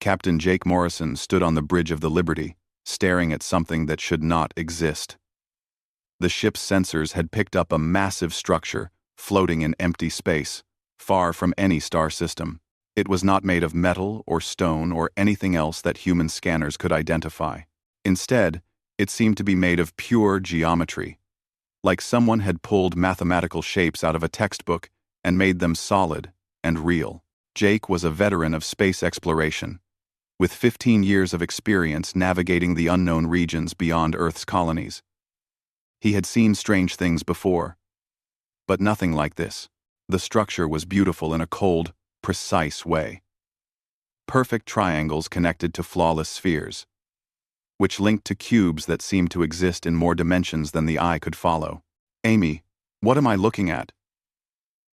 Captain Jake Morrison stood on the bridge of the Liberty, staring at something that should not exist. The ship's sensors had picked up a massive structure, floating in empty space, far from any star system. It was not made of metal or stone or anything else that human scanners could identify. Instead, it seemed to be made of pure geometry, like someone had pulled mathematical shapes out of a textbook and made them solid and real. Jake was a veteran of space exploration, with 15 years of experience navigating the unknown regions beyond Earth's colonies. He had seen strange things before, but nothing like this. The structure was beautiful in a cold, precise way. Perfect triangles connected to flawless spheres, which linked to cubes that seemed to exist in more dimensions than the eye could follow. "Amy, what am I looking at?"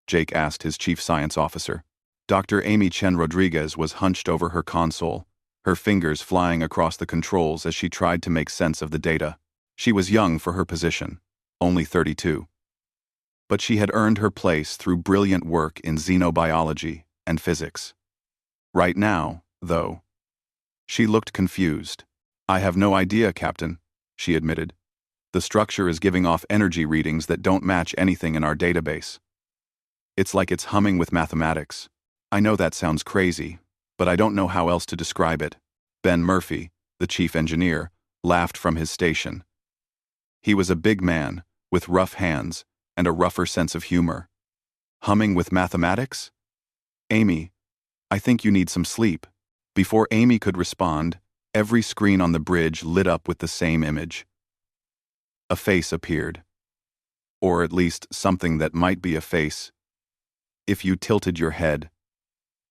Jake asked his chief science officer. Dr. Amy Chen Rodriguez was hunched over her console, her fingers flying across the controls as she tried to make sense of the data. She was young for her position, only 32. But she had earned her place through brilliant work in xenobiology and physics. Right now, though, she looked confused. "I have no idea, Captain," she admitted. "The structure is giving off energy readings that don't match anything in our database. It's like it's humming with mathematics. I know that sounds crazy, but I don't know how else to describe it." Ben Murphy, the chief engineer, laughed from his station. He was a big man, with rough hands and a rougher sense of humor. "Humming with mathematics? Amy, I think you need some sleep." Before Amy could respond, every screen on the bridge lit up with the same image. A face appeared. Or at least something that might be a face, if you tilted your head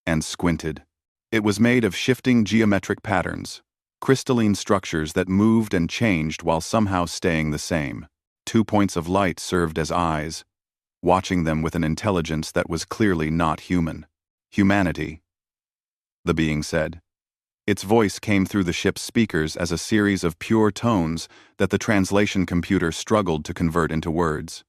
and squinted. It was made of shifting geometric patterns, crystalline structures that moved and changed while somehow staying the same. 2 points of light served as eyes, watching them with an intelligence that was clearly not human. "Humanity," the being said. Its voice came through the ship's speakers as a series of pure tones that the translation computer struggled to convert into words.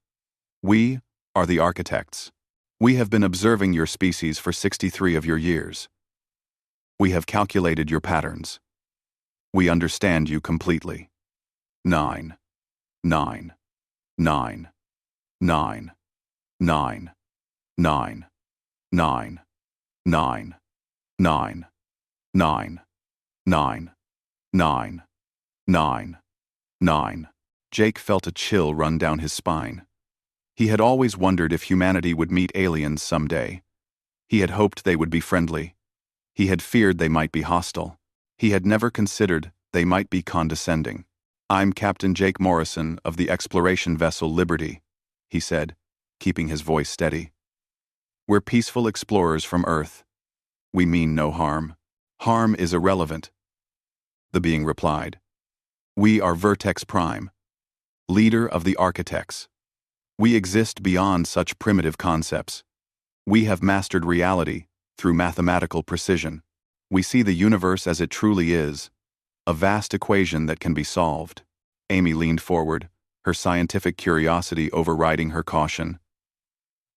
"We are the architects. We have been observing your species for 63 of your years. We have calculated your patterns. We understand you completely. 9, 9, 9, 9, 9, 9, 9, 9, 9, 9, 9, 9, 9, 9. Jake felt a chill run down his spine. He had always wondered if humanity would meet aliens someday. He had hoped they would be friendly. He had feared they might be hostile. He had never considered they might be condescending. "I'm Captain Jake Morrison of the exploration vessel Liberty," he said, keeping his voice steady. "We're peaceful explorers from Earth. We mean no harm. Harm is irrelevant," the being replied. "We are Vertex Prime, leader of the architects. We exist beyond such primitive concepts. We have mastered reality through mathematical precision. We see the universe as it truly is, a vast equation that can be solved." Amy leaned forward, her scientific curiosity overriding her caution.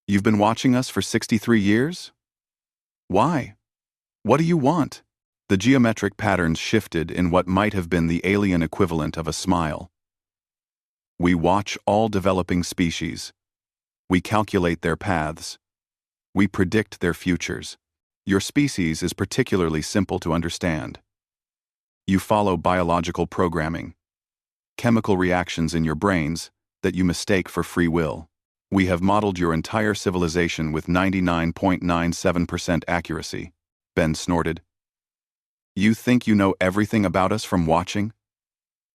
"You've been watching us for 63 years? Why? What do you want?" The geometric patterns shifted in what might have been the alien equivalent of a smile. "We watch all developing species. We calculate their paths. We predict their futures. Your species is particularly simple to understand. You follow biological programming, chemical reactions in your brains that you mistake for free will. We have modeled your entire civilization with 99.97% accuracy," Ben snorted. "You think you know everything about us from watching?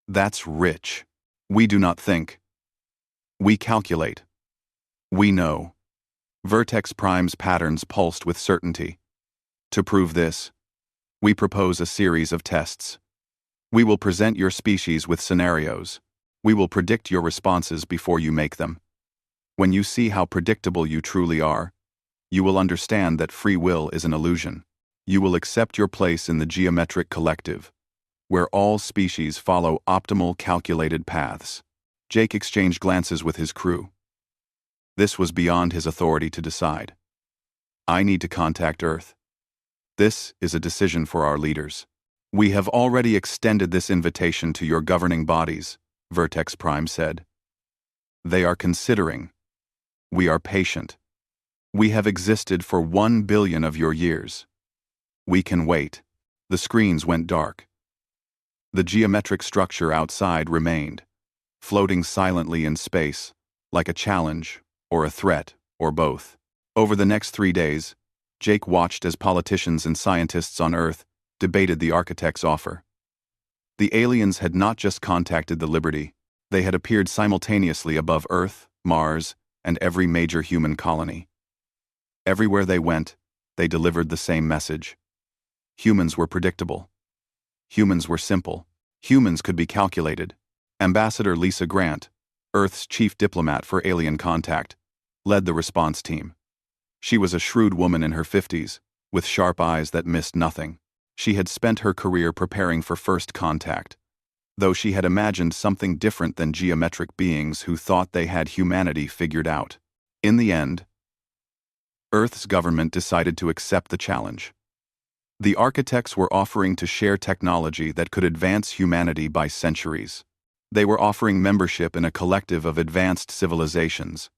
That's rich. We do not think. We calculate. We know." Vertex Prime's patterns pulsed with certainty. "To prove this, we propose a series of tests. We will present your species with scenarios. We will predict your responses before you make them. When you see how predictable you truly are, you will understand that free will is an illusion. You will accept your place in the geometric collective, where all species follow optimal calculated paths." Jake exchanged glances with his crew. This was beyond his authority to decide. "I need to contact Earth. This is a decision for our leaders. We have already extended this invitation to your governing bodies, Vertex Prime said. They are considering. We are patient. We have existed for 1 billion of your years. We can wait. The screens went dark. The geometric structure outside remained, floating silently in space, like a challenge, or a threat, or both. Over the next 3 days, Jake watched as politicians and scientists on Earth debated the architect's offer. The aliens had not just contacted the Liberty, they had appeared simultaneously above Earth, Mars, and every major human colony. Everywhere they went, they delivered the same message. Humans were predictable. Humans were simple. Humans could be calculated. Ambassador Lisa Grant, Earth's chief diplomat for alien contact, led the response team. She was a shrewd woman in her 50s, with sharp eyes that missed nothing. She had spent her career preparing for first contact, though she had imagined something different than geometric beings who thought they had humanity figured out. In the end, Earth's government decided to accept the challenge. The architects were offering to share technology that could advance humanity by centuries. They were offering membership in a collective of advanced civilizations.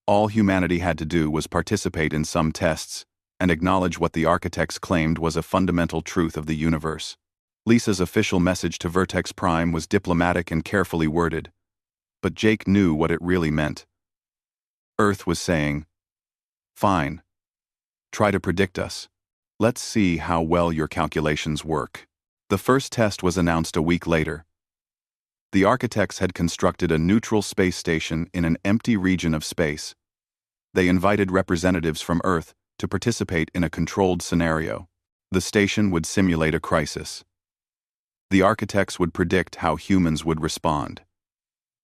All humanity had to do was participate in some tests and acknowledge what the architects claimed was a fundamental truth of the universe. Lisa's official message to Vertex Prime was diplomatic and carefully worded, but Jake knew what it really meant. Earth was saying, "Fine. Try to predict us. Let's see how well your calculations work." The first test was announced a week later. The architects had constructed a neutral space station in an empty region of space. They invited representatives from Earth to participate in a controlled scenario. The station would simulate a crisis. The architects would predict how humans would respond.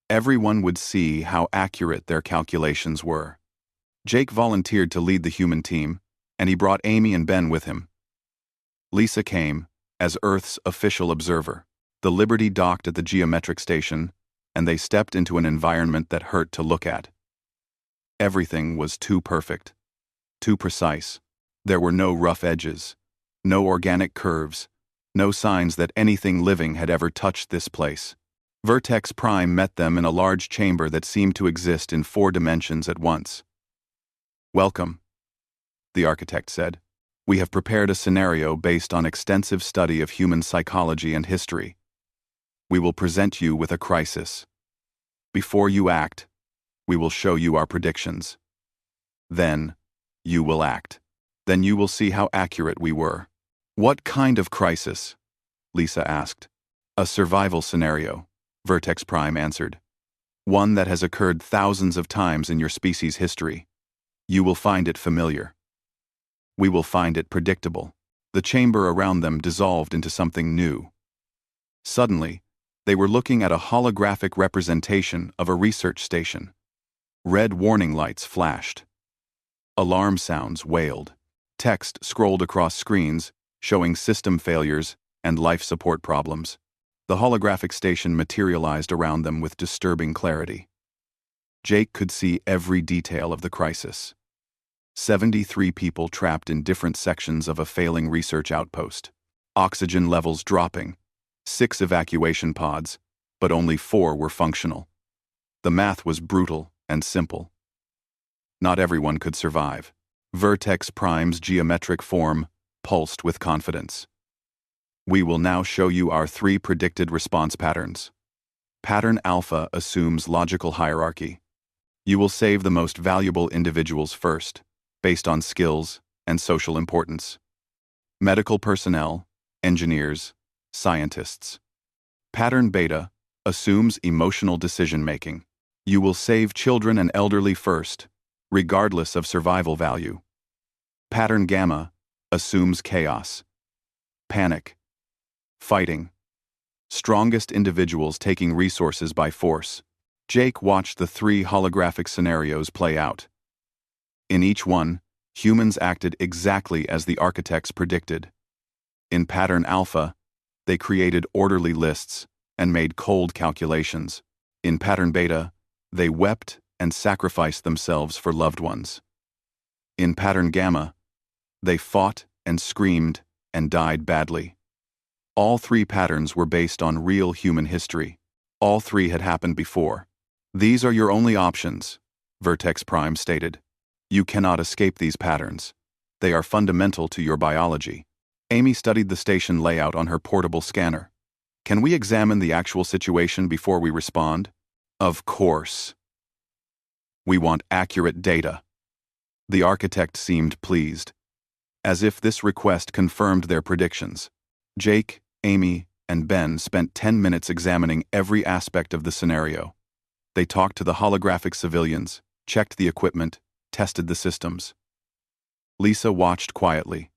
Everyone would see how accurate their calculations were. Jake volunteered to lead the human team, and he brought Amy and Ben with him. Lisa came as Earth's official observer. The Liberty docked at the geometric station, and they stepped into an environment that hurt to look at. Everything was too perfect, too precise. There were no rough edges, no organic curves, no signs that anything living had ever touched this place. Vertex Prime met them in a large chamber that seemed to exist in 4 dimensions at once. "Welcome," the architect said. "We have prepared a scenario based on extensive study of human psychology and history. We will present you with a crisis. Before you act, we will show you our predictions. Then, you will act. Then you will see how accurate we were." "What kind of crisis?" Lisa asked. "A survival scenario," Vertex Prime answered. "One that has occurred thousands of times in your species' history. You will find it familiar. We will find it predictable." The chamber around them dissolved into something new. Suddenly, they were looking at a holographic representation of a research station. Red warning lights flashed. Alarm sounds wailed. Text scrolled across screens, showing system failures and life support problems. The holographic station materialized around them with disturbing clarity. Jake could see every detail of the crisis. 73 people trapped in different sections of a failing research outpost. Oxygen levels dropping. 6 evacuation pods, but only 4 were functional. The math was brutal and simple. Not everyone could survive. Vertex Prime's geometric form pulsed with confidence. "We will now show you our 3 predicted response patterns. Pattern Alpha assumes logical hierarchy. You will save the most valuable individuals first, based on skills and social importance. Medical personnel, engineers, scientists. Pattern Beta assumes emotional decision-making. You will save children and elderly first, regardless of survival value. Pattern Gamma assumes chaos, panic, fighting. Strongest individuals taking resources by force. Jake watched the 3 holographic scenarios play out. In each one, humans acted exactly as the architects predicted. In Pattern Alpha, they created orderly lists and made cold calculations. In Pattern Beta, they wept and sacrificed themselves for loved ones. In Pattern Gamma, they fought and screamed and died badly. All three patterns were based on real human history. All three had happened before. These are your only options, Vertex Prime stated. You cannot escape these patterns. They are fundamental to your biology. Amy studied the station layout on her portable scanner. Can we examine the actual situation before we respond? Of course. We want accurate data. The architect seemed pleased, as if this request confirmed their predictions. Jake, Amy, and Ben spent 10 minutes examining every aspect of the scenario. They talked to the holographic civilians, checked the equipment, tested the systems. Lisa watched quietly,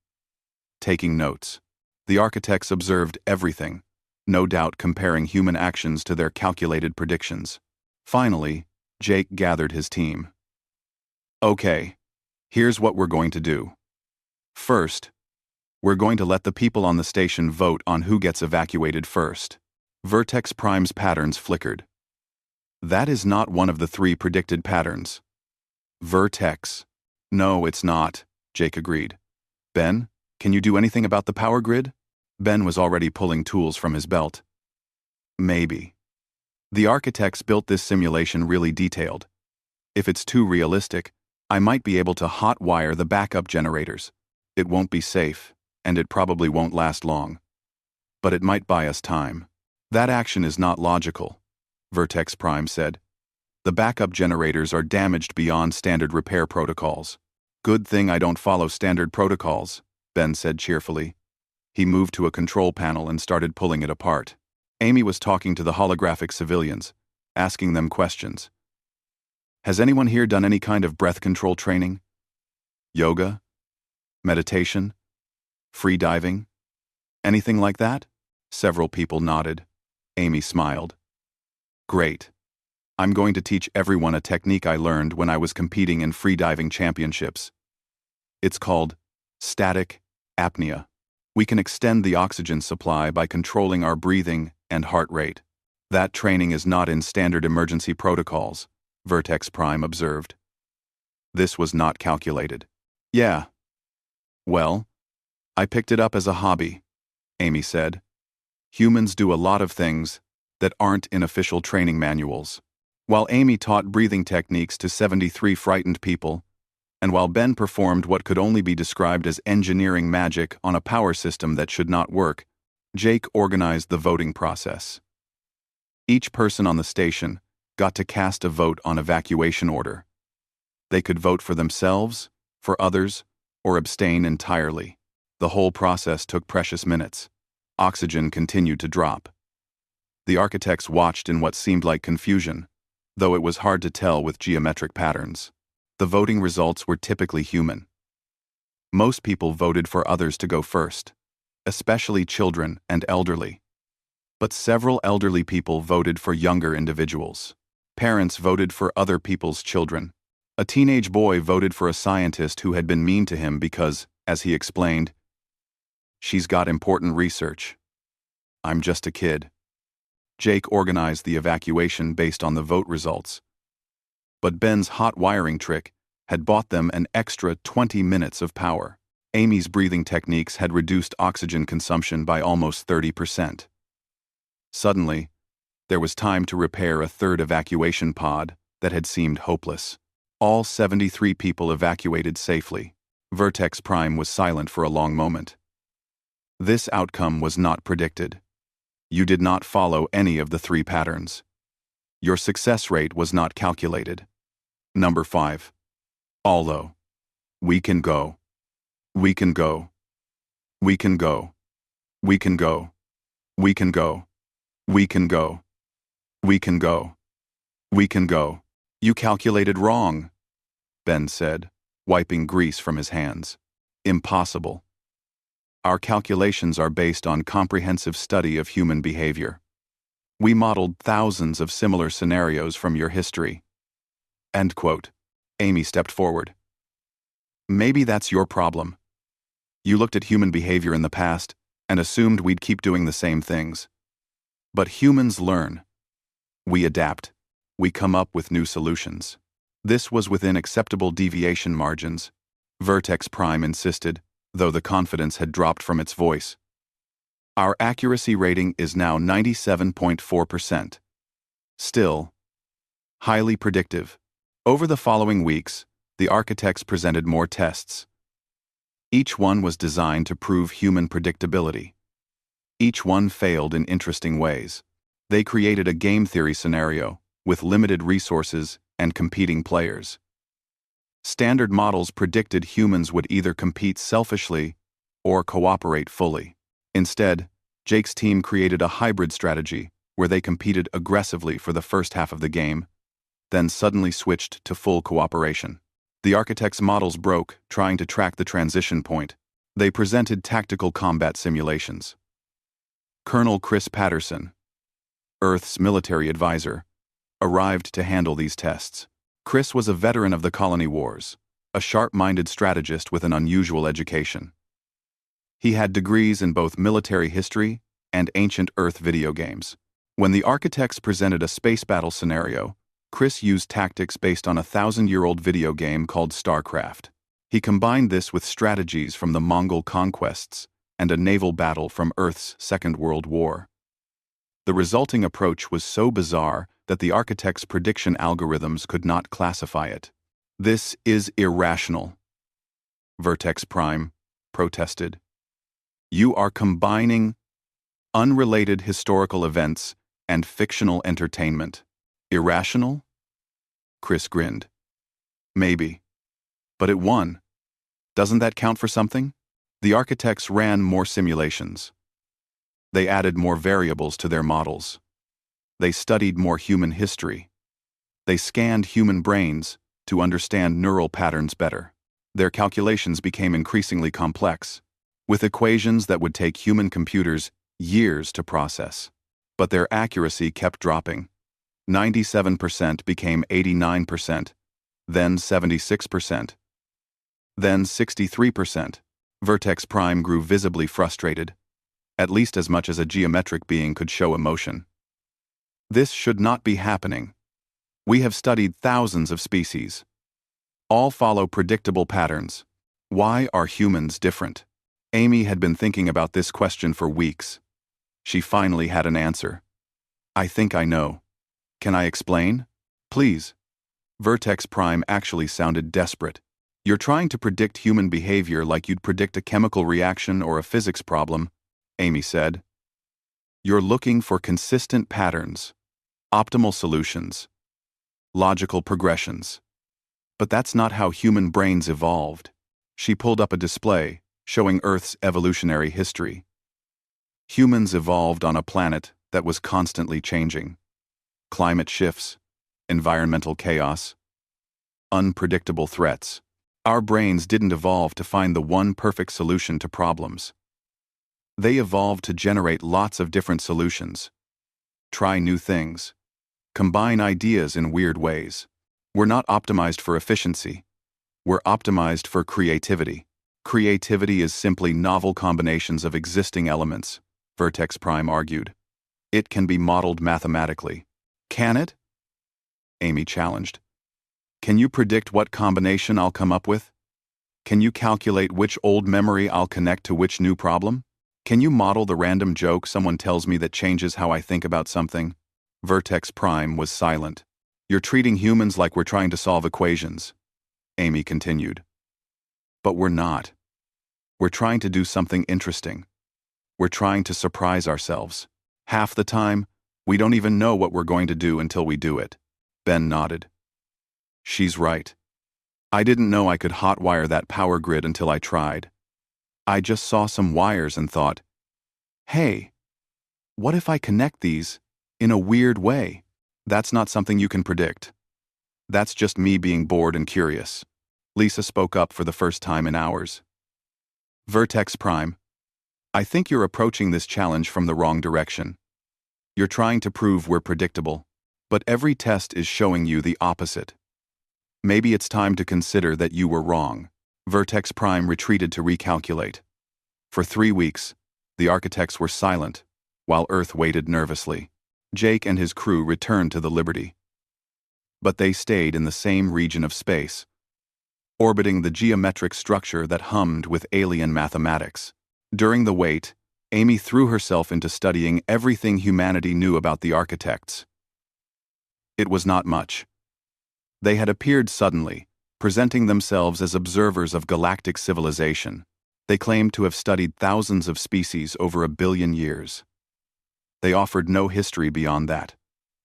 taking notes. The architects observed everything, no doubt comparing human actions to their calculated predictions. Finally, Jake gathered his team. Okay, here's what we're going to do. First, we're going to let the people on the station vote on who gets evacuated first. Vertex Prime's patterns flickered. That is not one of the three predicted patterns. Vertex. No, it's not, Jake agreed. Ben, can you do anything about the power grid? Ben was already pulling tools from his belt. Maybe. The architects built this simulation really detailed. If it's too realistic, I might be able to hot-wire the backup generators. It won't be safe, and it probably won't last long. But it might buy us time. That action is not logical, Vertex Prime said. The backup generators are damaged beyond standard repair protocols. Good thing I don't follow standard protocols, Ben said cheerfully. He moved to a control panel and started pulling it apart. Amy was talking to the holographic civilians, asking them questions. Has anyone here done any kind of breath control training? Yoga? Meditation? Free diving? Anything like that? Several people nodded. Amy smiled. Great. I'm going to teach everyone a technique I learned when I was competing in freediving championships. It's called static apnea. We can extend the oxygen supply by controlling our breathing and heart rate. That training is not in standard emergency protocols, Vertex Prime observed. This was not calculated. Yeah. Well, I picked it up as a hobby, Amy said. Humans do a lot of things that aren't in official training manuals. While Amy taught breathing techniques to 73 frightened people, and while Ben performed what could only be described as engineering magic on a power system that should not work, Jake organized the voting process. Each person on the station got to cast a vote on evacuation order. They could vote for themselves, for others, or abstain entirely. The whole process took precious minutes. Oxygen continued to drop. The architects watched in what seemed like confusion, though it was hard to tell with geometric patterns. The voting results were typically human. Most people voted for others to go first, especially children and elderly. But several elderly people voted for younger individuals. Parents voted for other people's children. A teenage boy voted for a scientist who had been mean to him because, as he explained, she's got important research. I'm just a kid. Jake organized the evacuation based on the vote results. But Ben's hot wiring trick had bought them an extra 20 minutes of power. Amy's breathing techniques had reduced oxygen consumption by almost 30%. Suddenly, there was time to repair a third evacuation pod that had seemed hopeless. All 73 people evacuated safely. Vertex Prime was silent for a long moment. This outcome was not predicted. You did not follow any of the three patterns. Your success rate was not calculated. Number 5. Although. We can go. We can go. We can go. We can go. We can go. We can go. We can go. We can go. You calculated wrong, Ben said, wiping grease from his hands. Impossible. Our calculations are based on comprehensive study of human behavior. We modeled thousands of similar scenarios from your history. End quote. Amy stepped forward. Maybe that's your problem. You looked at human behavior in the past and assumed we'd keep doing the same things. But humans learn. We adapt. We come up with new solutions. This was within acceptable deviation margins, Vertex Prime insisted, though the confidence had dropped from its voice. Our accuracy rating is now 97.4%. Still, highly predictive. Over the following weeks, the architects presented more tests. Each one was designed to prove human predictability. Each one failed in interesting ways. They created a game theory scenario with limited resources and competing players. Standard models predicted humans would either compete selfishly or cooperate fully. Instead, Jake's team created a hybrid strategy where they competed aggressively for the first half of the game, then suddenly switched to full cooperation. The architects' models broke, trying to track the transition point. They presented tactical combat simulations. Colonel Chris Patterson, Earth's military advisor, arrived to handle these tests. Chris was a veteran of the colony wars, a sharp-minded strategist with an unusual education. He had degrees in both military history and ancient Earth video games. When the architects presented a space battle scenario, Chris used tactics based on a 1,000-year-old video game called StarCraft. He combined this with strategies from the Mongol conquests and a naval battle from Earth's Second World War. The resulting approach was so bizarre that the architects' prediction algorithms could not classify it. "This is irrational," Vertex Prime protested. "You are combining unrelated historical events and fictional entertainment." "Irrational?" Chris grinned. "Maybe. But it won. Doesn't that count for something?" The architects ran more simulations. They added more variables to their models. They studied more human history. They scanned human brains to understand neural patterns better. Their calculations became increasingly complex, with equations that would take human computers years to process. But their accuracy kept dropping. 97% became 89%, then 76%, then 63%. Vertex Prime grew visibly frustrated, at least as much as a geometric being could show emotion. "This should not be happening. We have studied thousands of species. All follow predictable patterns. Why are humans different?" Amy had been thinking about this question for weeks. She finally had an answer. "I think I know. Can I explain? Please." Vertex Prime actually sounded desperate. "You're trying to predict human behavior like you'd predict a chemical reaction or a physics problem," Amy said. "You're looking for consistent patterns, optimal solutions, logical progressions. But that's not how human brains evolved." She pulled up a display showing Earth's evolutionary history. Humans evolved on a planet that was constantly changing. Climate shifts, environmental chaos, unpredictable threats. Our brains didn't evolve to find the one perfect solution to problems. They evolved to generate lots of different solutions, try new things, combine ideas in weird ways. We're not optimized for efficiency. We're optimized for creativity. Creativity is simply novel combinations of existing elements, Vertex Prime argued. It can be modeled mathematically. Can it? Amy challenged. Can you predict what combination I'll come up with? Can you calculate which old memory I'll connect to which new problem? Can you model the random joke someone tells me that changes how I think about something? Vertex Prime was silent. You're treating humans like we're trying to solve equations, Amy continued. But we're not. We're trying to do something interesting. We're trying to surprise ourselves. Half the time, we don't even know what we're going to do until we do it. Ben nodded. She's right. I didn't know I could hotwire that power grid until I tried. I just saw some wires and thought, hey, what if I connect these in a weird way? That's not something you can predict. That's just me being bored and curious. Lisa spoke up for the first time in hours. Vertex Prime, I think you're approaching this challenge from the wrong direction. You're trying to prove we're predictable, but every test is showing you the opposite. Maybe it's time to consider that you were wrong. Vertex Prime retreated to recalculate. For 3 weeks, the architects were silent, while Earth waited nervously. Jake and his crew returned to the Liberty. But they stayed in the same region of space. orbiting the geometric structure that hummed with alien mathematics. During the wait, Amy threw herself into studying everything humanity knew about the architects. It was not much. They had appeared suddenly, presenting themselves as observers of galactic civilization. They claimed to have studied thousands of species over 1 billion years. They offered no history beyond that,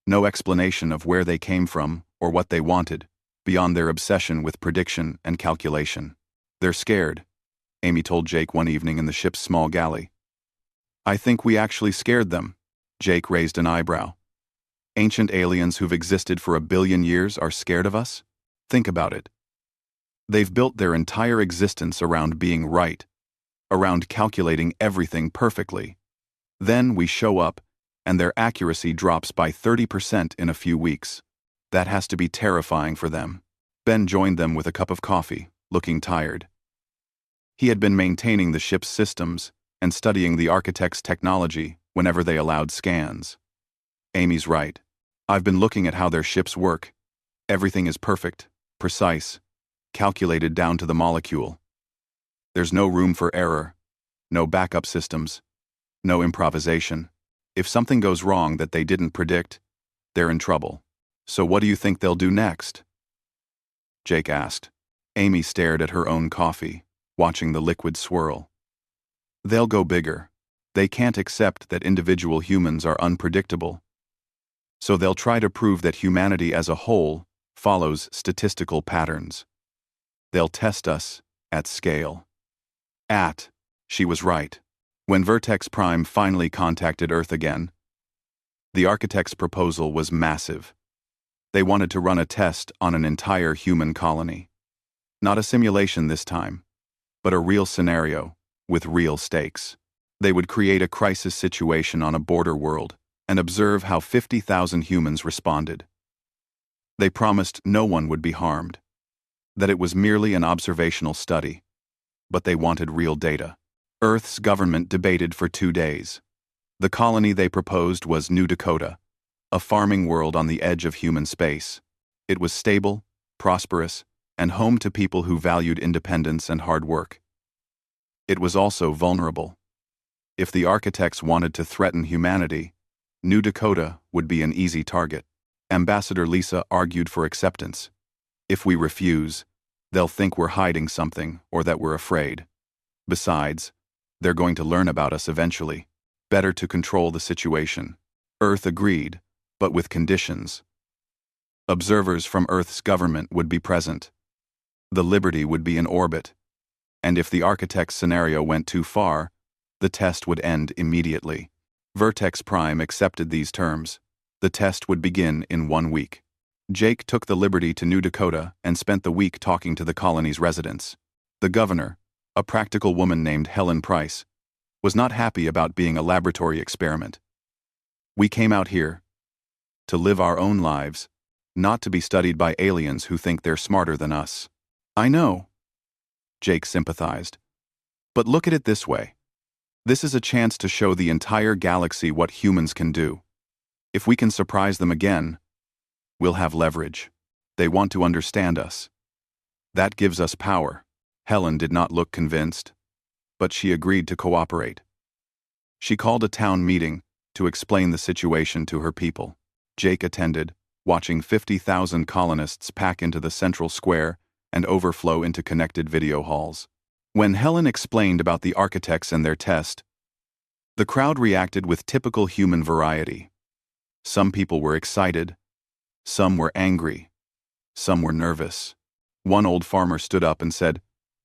no explanation of where they came from or what they wanted, beyond their obsession with prediction and calculation. "They're scared," Amy told Jake one evening in the ship's small galley. "I think we actually scared them." Jake raised an eyebrow. "Ancient aliens who've existed for 1 billion years are scared of us? Think about it. They've built their entire existence around being right, around calculating everything perfectly. Then we show up, and their accuracy drops by 30% in a few weeks. That has to be terrifying for them." Ben joined them with a cup of coffee, looking tired. He had been maintaining the ship's systems and studying the architects' technology whenever they allowed scans. "Amy's right. I've been looking at how their ships work. Everything is perfect, precise, calculated down to the molecule. There's no room for error, no backup systems, no improvisation. If something goes wrong that they didn't predict, they're in trouble. So what do you think they'll do next?" Jake asked. Amy stared at her own coffee, watching the liquid swirl. "They'll go bigger. They can't accept that individual humans are unpredictable. So they'll try to prove that humanity as a whole follows statistical patterns. They'll test us at scale." She was right. When Vertex Prime finally contacted Earth again, the architect's proposal was massive. They wanted to run a test on an entire human colony. Not a simulation this time, but a real scenario with real stakes. They would create a crisis situation on a border world and observe how 50,000 humans responded. They promised no one would be harmed, that it was merely an observational study, but they wanted real data. Earth's government debated for 2 days. The colony they proposed was New Dakota, a farming world on the edge of human space. It was stable, prosperous, and home to people who valued independence and hard work. It was also vulnerable. If the architects wanted to threaten humanity, New Dakota would be an easy target. Ambassador Lisa argued for acceptance. "If we refuse, they'll think we're hiding something or that we're afraid. Besides, they're going to learn about us eventually. Better to control the situation." Earth agreed, but with conditions. Observers from Earth's government would be present. The Liberty would be in orbit. And if the architect's scenario went too far, the test would end immediately. Vertex Prime accepted these terms. The test would begin in 1 week. Jake took the Liberty to New Dakota and spent the week talking to the colony's residents. The governor, a practical woman named Helen Price, was not happy about being a laboratory experiment. "We came out here to live our own lives, not to be studied by aliens who think they're smarter than us." "I know," Jake sympathized. "But look at it this way. This is a chance to show the entire galaxy what humans can do. If we can surprise them again, we'll have leverage. They want to understand us. That gives us power." Helen did not look convinced, but she agreed to cooperate. She called a town meeting to explain the situation to her people. Jake attended, watching 50,000 colonists pack into the central square and overflow into connected video halls. When Helen explained about the architects and their test, the crowd reacted with typical human variety. Some people were excited, some were angry, some were nervous. One old farmer stood up and said,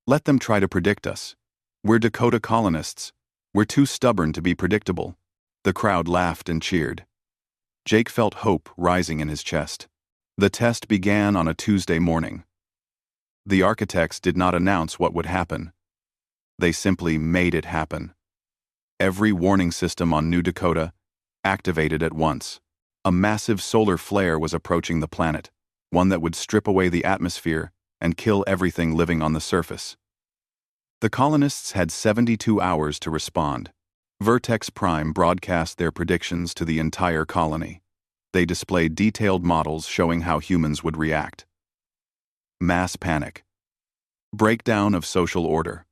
"Let them try to predict us. We're Dakota colonists. We're too stubborn to be predictable." The crowd laughed and cheered. Jake felt hope rising in his chest. The test began on a Tuesday morning. The architects did not announce what would happen. They simply made it happen. Every warning system on New Dakota activated at once. A massive solar flare was approaching the planet, one that would strip away the atmosphere and kill everything living on the surface. The colonists had 72 hours to respond. Vertex Prime broadcast their predictions to the entire colony. They displayed detailed models showing how humans would react. Mass panic. Breakdown of social order.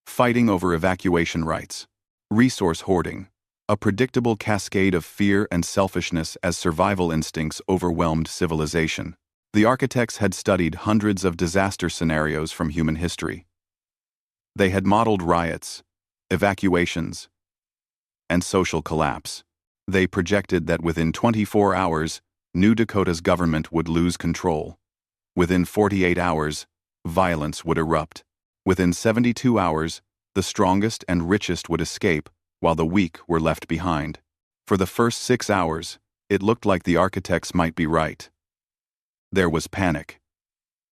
Fighting over evacuation rights. Resource hoarding. A predictable cascade of fear and selfishness as survival instincts overwhelmed civilization. The architects had studied hundreds of disaster scenarios from human history. They had modeled riots, evacuations, and social collapse. They projected that within 24 hours, New Dakota's government would lose control. Within 48 hours, violence would erupt. Within 72 hours, the strongest and richest would escape, while the weak were left behind. For the first 6 hours, it looked like the architects might be right. There was panic.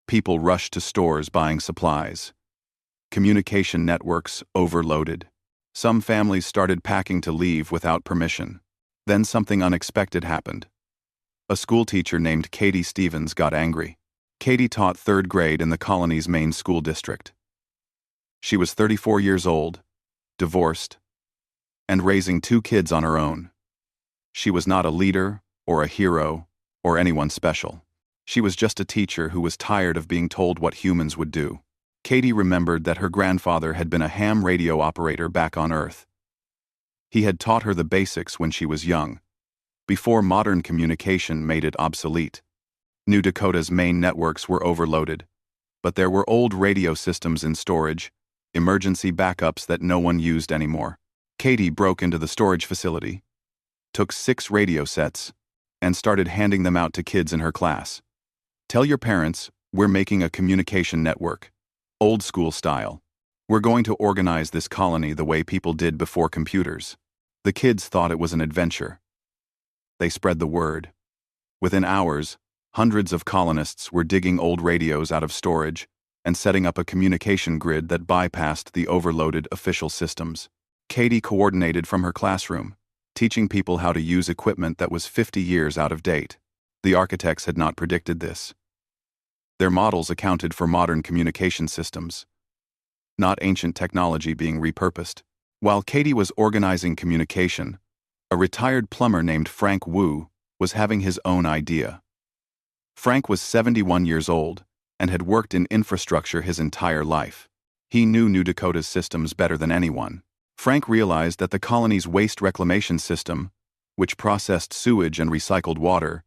People rushed to stores buying supplies. Communication networks overloaded. Some families started packing to leave without permission. Then something unexpected happened. A schoolteacher named Katie Stevens got angry. Katie taught 3rd grade in the colony's main school district. She was 34 years old, divorced, and raising 2 kids on her own. She was not a leader, or a hero, or anyone special. She was just a teacher who was tired of being told what humans would do. Katie remembered that her grandfather had been a ham radio operator back on Earth. He had taught her the basics when she was young, before modern communication made it obsolete. New Dakota's main networks were overloaded, but there were old radio systems in storage, emergency backups that no one used anymore. Katie broke into the storage facility, took 6 radio sets, and started handing them out to kids in her class. Tell your parents, we're making a communication network. Old school style. We're going to organize this colony the way people did before computers. The kids thought it was an adventure. They spread the word. Within hours, hundreds of colonists were digging old radios out of storage and setting up a communication grid that bypassed the overloaded official systems. Katie coordinated from her classroom, teaching people how to use equipment that was 50 years out of date. The architects had not predicted this. Their models accounted for modern communication systems, not ancient technology being repurposed. While Katie was organizing communication, a retired plumber named Frank Wu was having his own idea. Frank was 71 years old and had worked in infrastructure his entire life. He knew New Dakota's systems better than anyone. Frank realized that the colony's waste reclamation system, which processed sewage and recycled water,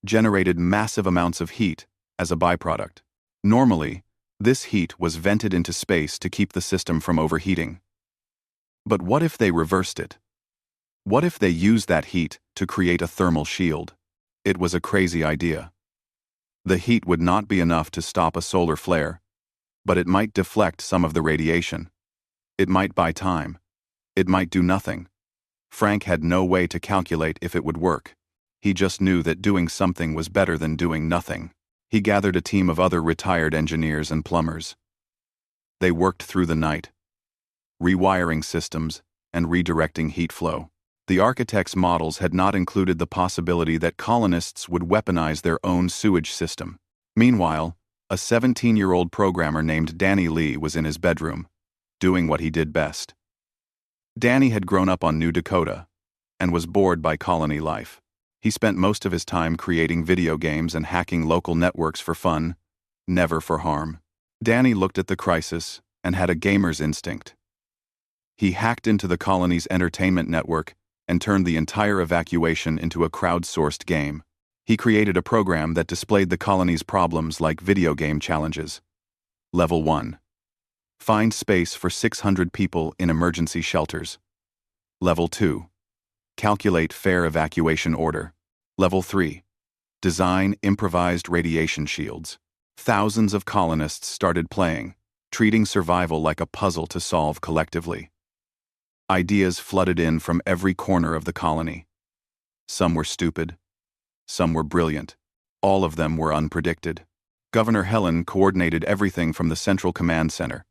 generated massive amounts of heat as a byproduct. Normally, this heat was vented into space to keep the system from overheating. But what if they reversed it? What if they used that heat to create a thermal shield? It was a crazy idea. The heat would not be enough to stop a solar flare, but it might deflect some of the radiation. It might buy time. It might do nothing. Frank had no way to calculate if it would work. He just knew that doing something was better than doing nothing. He gathered a team of other retired engineers and plumbers. They worked through the night, rewiring systems and redirecting heat flow. The architects' models had not included the possibility that colonists would weaponize their own sewage system. Meanwhile, a 17-year-old programmer named Danny Lee was in his bedroom, doing what he did best. Danny had grown up on New Dakota and was bored by colony life. He spent most of his time creating video games and hacking local networks for fun, never for harm. Danny looked at the crisis and had a gamer's instinct. He hacked into the colony's entertainment network and turned the entire evacuation into a crowdsourced game. He created a program that displayed the colony's problems like video game challenges. Level 1. Find space for 600 people in emergency shelters. Level 2. Calculate fair evacuation order. Level 3. Design improvised radiation shields. Thousands of colonists started playing, treating survival like a puzzle to solve collectively. Ideas flooded in from every corner of the colony. Some were stupid. Some were brilliant. All of them were unpredicted. Governor Helen coordinated everything from the Central Command Center.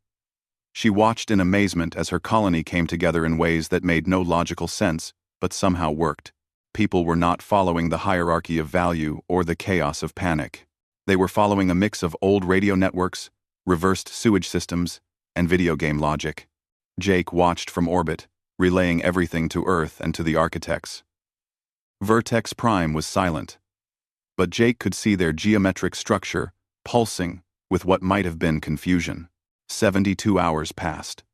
She watched in amazement as her colony came together in ways that made no logical sense, but somehow worked. People were not following the hierarchy of value or the chaos of panic. They were following a mix of old radio networks, reversed sewage systems, and video game logic. Jake watched from orbit, relaying everything to Earth and to the architects. Vertex Prime was silent, but Jake could see their geometric structure pulsing with what might have been confusion. 72 hours passed.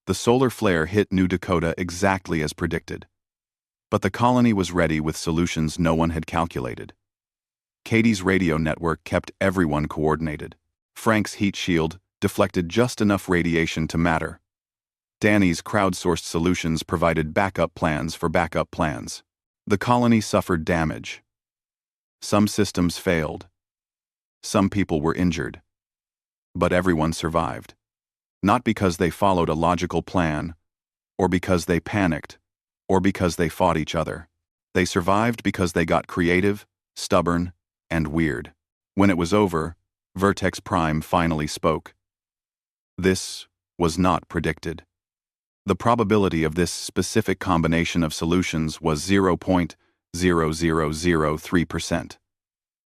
The solar flare hit New Dakota exactly as predicted. But the colony was ready with solutions no one had calculated. Katie's radio network kept everyone coordinated. Frank's heat shield deflected just enough radiation to matter. Danny's crowdsourced solutions provided backup plans for backup plans. The colony suffered damage. Some systems failed. Some people were injured. But everyone survived. Not because they followed a logical plan, or because they panicked, or because they fought each other. They survived because they got creative, stubborn, and weird. When it was over, Vertex Prime finally spoke. This was not predicted. The probability of this specific combination of solutions was 0.0003%.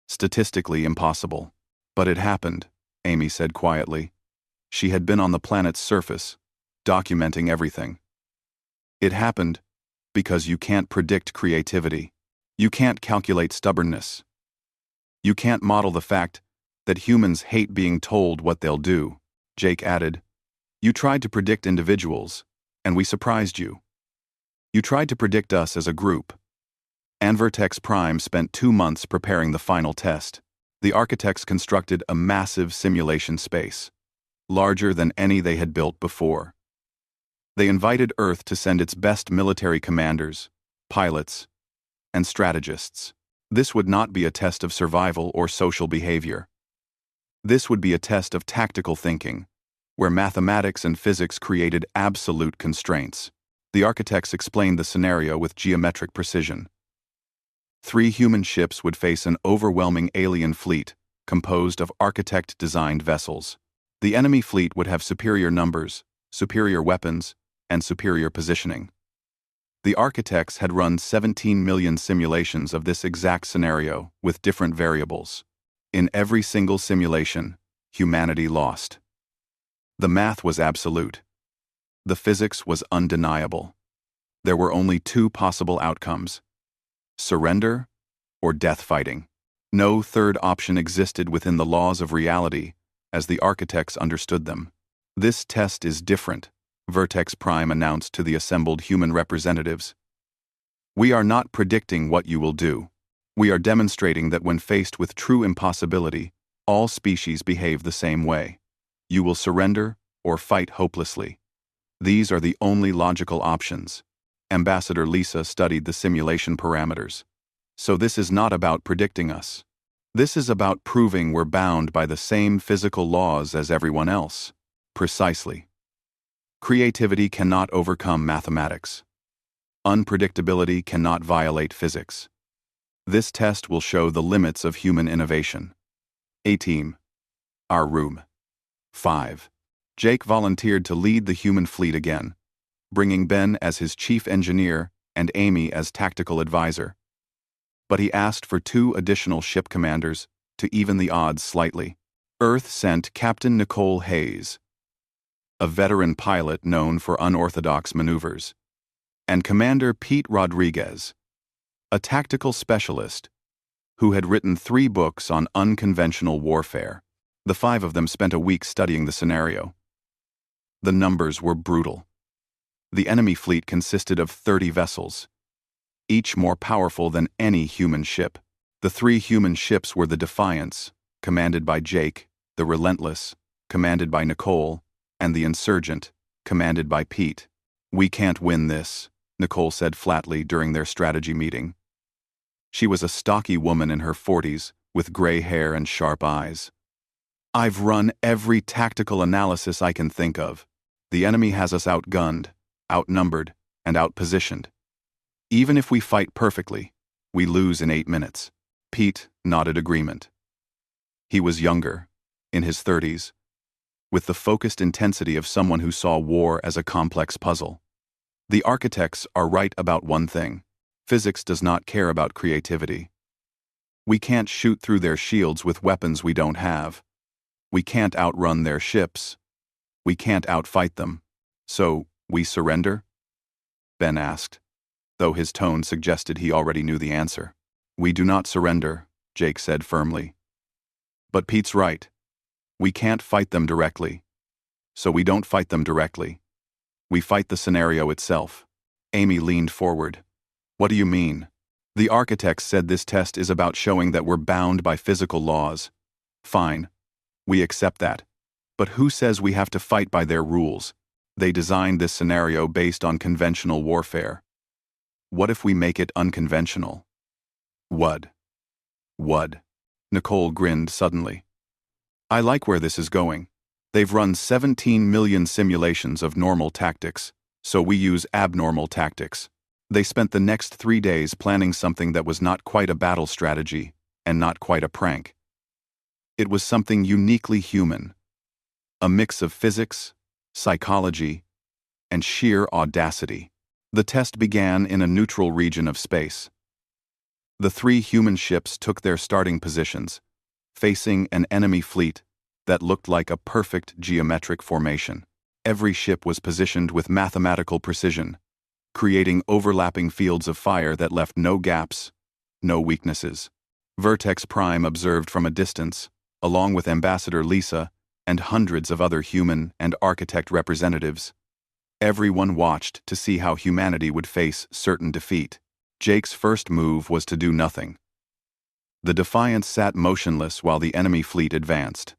Statistically impossible. But it happened, Amy said quietly. She had been on the planet's surface, documenting everything. It happened because you can't predict creativity. You can't calculate stubbornness. You can't model the fact that humans hate being told what they'll do. Jake added, "You tried to predict individuals, and we surprised you. You tried to predict us as a group." And Vertex Prime spent 2 months preparing the final test. The architects constructed a massive simulation space, larger than any they had built before. They invited Earth to send its best military commanders, pilots, and strategists. This would not be a test of survival or social behavior. This would be a test of tactical thinking, where mathematics and physics created absolute constraints. The architects explained the scenario with geometric precision. 3 human ships would face an overwhelming alien fleet composed of architect-designed vessels. The enemy fleet would have superior numbers, superior weapons, and superior positioning. The architects had run 17 million simulations of this exact scenario with different variables. In every single simulation, humanity lost. The math was absolute. The physics was undeniable. There were only 2 possible outcomes: surrender or death fighting. No third option existed within the laws of reality as the architects understood them. "This test is different," Vertex Prime announced to the assembled human representatives. "We are not predicting what you will do. We are demonstrating that when faced with true impossibility, all species behave the same way. You will surrender or fight hopelessly. These are the only logical options." Ambassador Lisa studied the simulation parameters. "So this is not about predicting us. This is about proving we're bound by the same physical laws as everyone else." Precisely. Creativity cannot overcome mathematics. Unpredictability cannot violate physics. This test will show the limits of human innovation. A-Team. Our room. 5. Jake volunteered to lead the human fleet again, bringing Ben as his chief engineer and Amy as tactical advisor. But he asked for 2 additional ship commanders to even the odds slightly. Earth sent Captain Nicole Hayes, a veteran pilot known for unorthodox maneuvers, and Commander Pete Rodriguez, a tactical specialist who had written 3 books on unconventional warfare. The 5 of them spent a week studying the scenario. The numbers were brutal. The enemy fleet consisted of 30 vessels, each more powerful than any human ship. The 3 human ships were the Defiance, commanded by Jake, the Relentless, commanded by Nicole, and the Insurgent, commanded by Pete. "We can't win this," Nicole said flatly during their strategy meeting. She was a stocky woman in her 40s, with gray hair and sharp eyes. "I've run every tactical analysis I can think of. The enemy has us outgunned, outnumbered, and outpositioned. Even if we fight perfectly, we lose in 8 minutes." Pete nodded agreement. He was younger, in his 30s, with the focused intensity of someone who saw war as a complex puzzle. "The architects are right about one thing. Physics does not care about creativity. We can't shoot through their shields with weapons we don't have. We can't outrun their ships. We can't outfight them. So, we surrender?" Ben asked, though his tone suggested he already knew the answer. "We do not surrender," Jake said firmly. "But Pete's right. We can't fight them directly. So we don't fight them directly. We fight the scenario itself. Amy leaned forward. What do you mean? The architects said this test is about showing that we're bound by physical laws. Fine. We accept that. But who says we have to fight by their rules? They designed this scenario based on conventional warfare. What if we make it unconventional? What? Nicole grinned suddenly. I like where this is going. They've run 17 million simulations of normal tactics, so we use abnormal tactics. They spent the next 3 days planning something that was not quite a battle strategy, and not quite a prank. It was something uniquely human. A mix of physics, psychology, and sheer audacity. The test began in a neutral region of space. The 3 human ships took their starting positions, facing an enemy fleet that looked like a perfect geometric formation. Every ship was positioned with mathematical precision, creating overlapping fields of fire that left no gaps, no weaknesses. Vertex Prime observed from a distance, along with Ambassador Lisa and hundreds of other human and architect representatives. Everyone watched to see how humanity would face certain defeat. Jake's first move was to do nothing. The Defiance sat motionless while the enemy fleet advanced.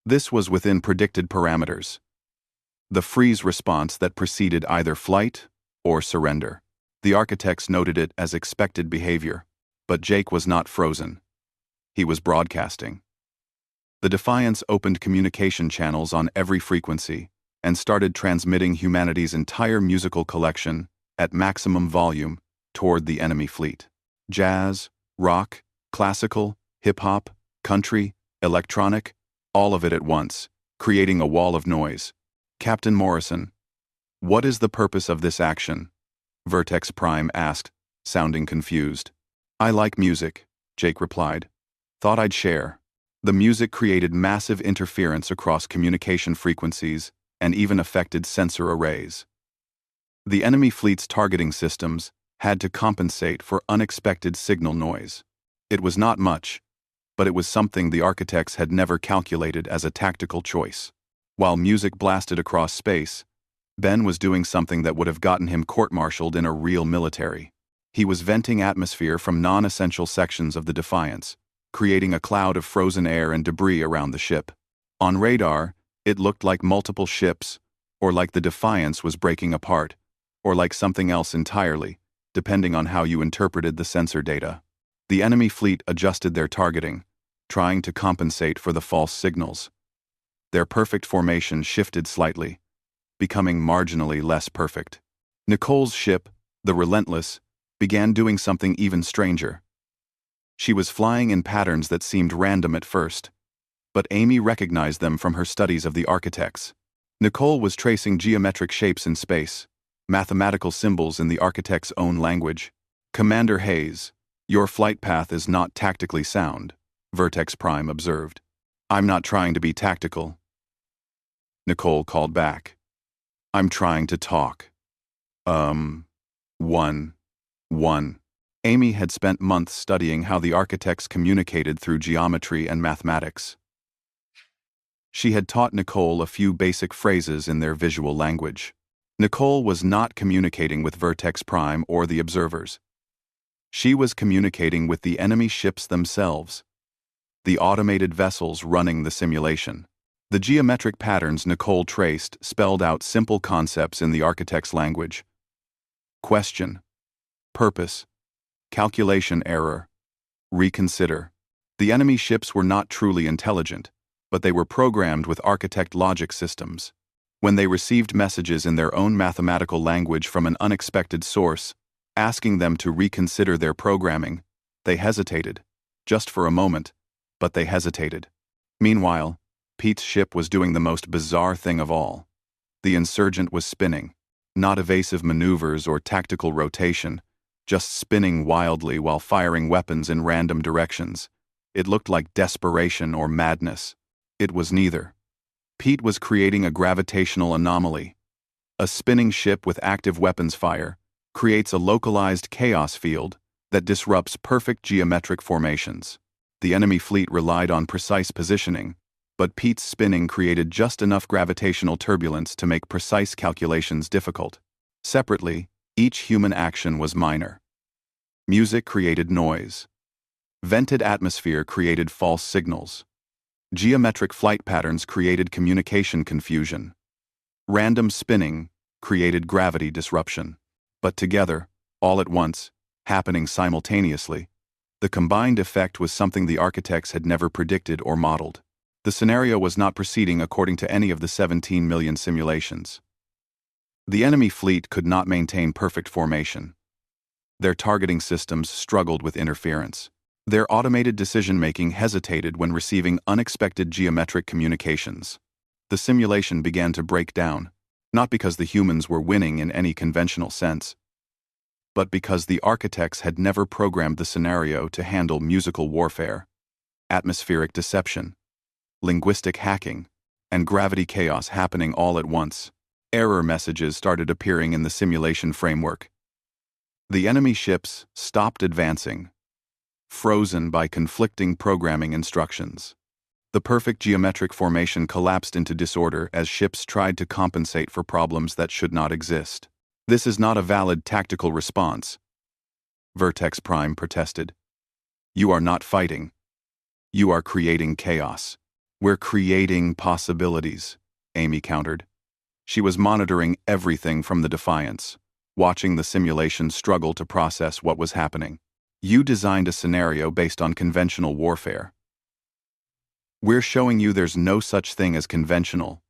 This was within predicted parameters. The freeze response that preceded either flight or surrender. The architects noted it as expected behavior, but Jake was not frozen. He was broadcasting. The Defiance opened communication channels on every frequency and started transmitting humanity's entire musical collection at maximum volume toward the enemy fleet. Jazz, rock, classical, hip-hop, country, electronic, all of it at once, creating a wall of noise. Captain Morrison, what is the purpose of this action? Vertex Prime asked, sounding confused. I like music, Jake replied. Thought I'd share. The music created massive interference across communication frequencies and even affected sensor arrays. The enemy fleet's targeting systems had to compensate for unexpected signal noise. It was not much, but it was something the architects had never calculated as a tactical choice. While music blasted across space, Ben was doing something that would have gotten him court-martialed in a real military. He was venting atmosphere from non-essential sections of the Defiance, creating a cloud of frozen air and debris around the ship. On radar, it looked like multiple ships, or like the Defiance was breaking apart, or like something else entirely, depending on how you interpreted the sensor data. The enemy fleet adjusted their targeting, trying to compensate for the false signals. Their perfect formation shifted slightly, becoming marginally less perfect. Nicole's ship, the Relentless, began doing something even stranger. She was flying in patterns that seemed random at first, but Amy recognized them from her studies of the architects. Nicole was tracing geometric shapes in space, mathematical symbols in the architect's own language. Commander Hayes, your flight path is not tactically sound, Vertex Prime observed. I'm not trying to be tactical. Nicole called back. I'm trying to talk. Amy had spent months studying how the architects communicated through geometry and mathematics. She had taught Nicole a few basic phrases in their visual language. Nicole was not communicating with Vertex Prime or the observers. She was communicating with the enemy ships themselves, the automated vessels running the simulation. The geometric patterns Nicole traced spelled out simple concepts in the architect's language. Question. Purpose. Calculation error. Reconsider. The enemy ships were not truly intelligent, but they were programmed with architect logic systems. When they received messages in their own mathematical language from an unexpected source, asking them to reconsider their programming, they hesitated. Just for a moment, but they hesitated. Meanwhile, Pete's ship was doing the most bizarre thing of all. The Insurgent was spinning, not evasive maneuvers or tactical rotation, just spinning wildly while firing weapons in random directions. It looked like desperation or madness. It was neither. Pete was creating a gravitational anomaly. A spinning ship with active weapons fire creates a localized chaos field that disrupts perfect geometric formations. The enemy fleet relied on precise positioning, but Pete's spinning created just enough gravitational turbulence to make precise calculations difficult. Separately, each human action was minor. Music created noise. Vented atmosphere created false signals. Geometric flight patterns created communication confusion. Random spinning created gravity disruption. But together, all at once, happening simultaneously, the combined effect was something the architects had never predicted or modeled. The scenario was not proceeding according to any of the 17 million simulations. The enemy fleet could not maintain perfect formation. Their targeting systems struggled with interference. Their automated decision-making hesitated when receiving unexpected geometric communications. The simulation began to break down, not because the humans were winning in any conventional sense, but because the architects had never programmed the scenario to handle musical warfare, atmospheric deception, linguistic hacking, and gravity chaos happening all at once. Error messages started appearing in the simulation framework. The enemy ships stopped advancing, frozen by conflicting programming instructions. The perfect geometric formation collapsed into disorder as ships tried to compensate for problems that should not exist. This is not a valid tactical response, Vertex Prime protested. You are not fighting. You are creating chaos. We're creating possibilities, Amy countered. She was monitoring everything from the Defiance, watching the simulation struggle to process what was happening. You designed a scenario based on conventional warfare. We're showing you there's no such thing as conventional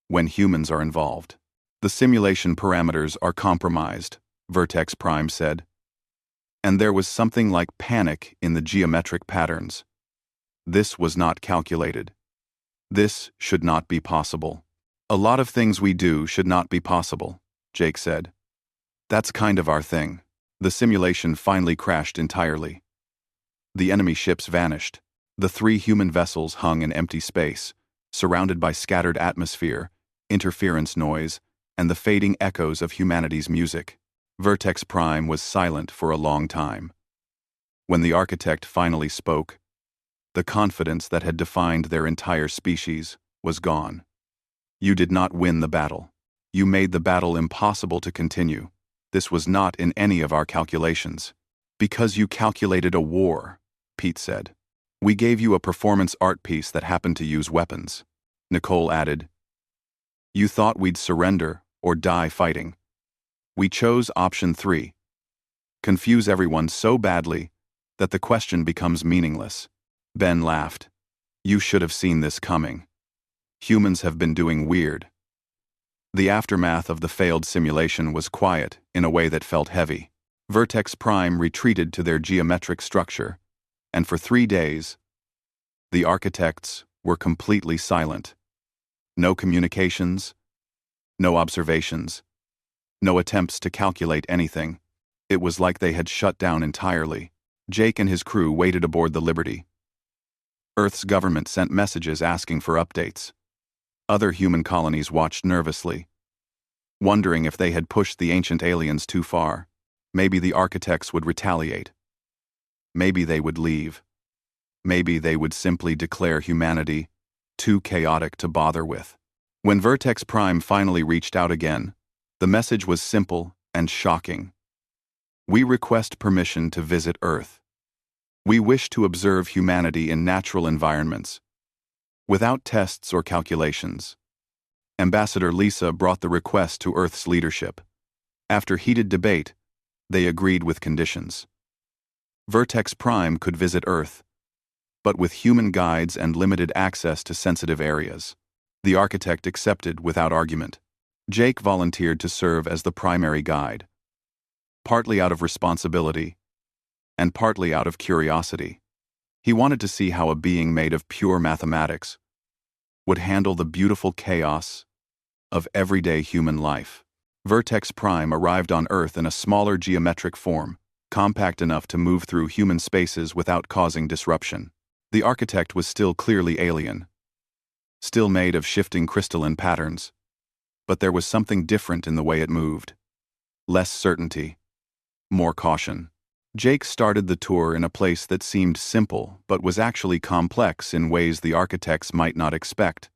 when humans are involved. The simulation parameters are compromised, Vertex Prime said. And there was something like panic in the geometric patterns. This was not calculated. This should not be possible. A lot of things we do should not be possible, Jake said. That's kind of our thing. The simulation finally crashed entirely. The enemy ships vanished. The 3 human vessels hung in empty space, surrounded by scattered atmosphere, interference noise, and the fading echoes of humanity's music. Vertex Prime was silent for a long time. When the architect finally spoke, the confidence that had defined their entire species was gone. You did not win the battle. You made the battle impossible to continue. This was not in any of our calculations. Because you calculated a war, Pete said. We gave you a performance art piece that happened to use weapons. Nicole added. You thought we'd surrender or die fighting. We chose option 3. Confuse everyone so badly that the question becomes meaningless. Ben laughed. You should have seen this coming. Humans have been doing weird. The aftermath of the failed simulation was quiet in a way that felt heavy. Vertex Prime retreated to their geometric structure, and for 3 days, the architects were completely silent. No communications, no observations, no attempts to calculate anything. It was like they had shut down entirely. Jake and his crew waited aboard the Liberty. Earth's government sent messages asking for updates. Other human colonies watched nervously, wondering if they had pushed the ancient aliens too far. Maybe the architects would retaliate. Maybe they would leave. Maybe they would simply declare humanity too chaotic to bother with. When Vertex Prime finally reached out again, the message was simple and shocking. We request permission to visit Earth. We wish to observe humanity in natural environments, without tests or calculations. Ambassador Lisa brought the request to Earth's leadership. After heated debate, they agreed with conditions. Vertex Prime could visit Earth, but with human guides and limited access to sensitive areas. The architect accepted without argument. Jake volunteered to serve as the primary guide, partly out of responsibility and partly out of curiosity. He wanted to see how a being made of pure mathematics would handle the beautiful chaos of everyday human life. Vertex Prime arrived on Earth in a smaller geometric form, compact enough to move through human spaces without causing disruption. The architect was still clearly alien, still made of shifting crystalline patterns, but there was something different in the way it moved. Less certainty, more caution. Jake started the tour in a place that seemed simple but was actually complex in ways the architects might not expect.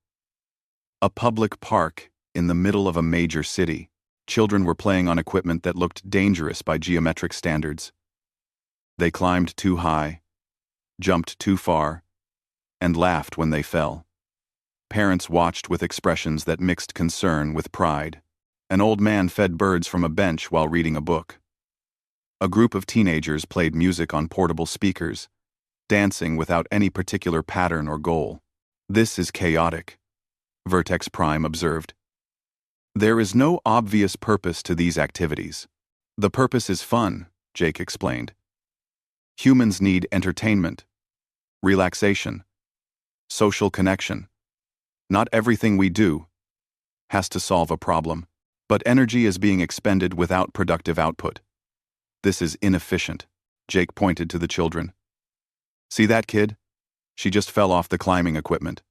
A public park in the middle of a major city. Children were playing on equipment that looked dangerous by geometric standards. They climbed too high, jumped too far, and laughed when they fell. Parents watched with expressions that mixed concern with pride. An old man fed birds from a bench while reading a book. A group of teenagers played music on portable speakers, dancing without any particular pattern or goal. "This is chaotic," Vertex Prime observed. "There is no obvious purpose to these activities." "The purpose is fun," Jake explained. "Humans need entertainment, relaxation, social connection. Not everything we do has to solve a problem, but energy is being expended without productive output. This is inefficient," Jake pointed to the children. "See that kid? She just fell off the climbing equipment.